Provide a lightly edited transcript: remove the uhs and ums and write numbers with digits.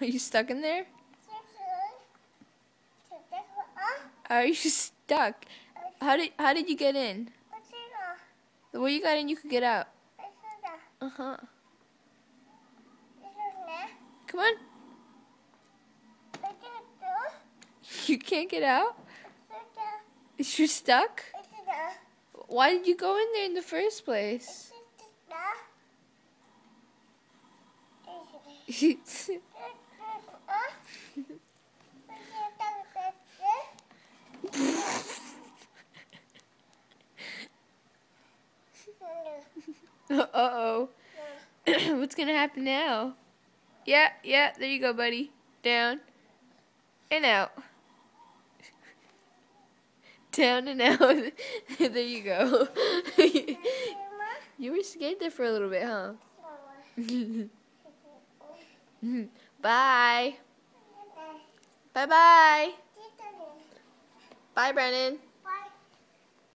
Are you stuck in there? Are you stuck? How did you get in? The way you got in, you could get out. Uh-huh. Come on. You can't get out? You're stuck? Why did you go in there in the first place? Uh-oh. What's gonna happen now? Yeah, there you go, buddy. Down and out. Down and out. There you go. You were scared there for a little bit, huh? Bye. Bye-bye. Bye, Brennan.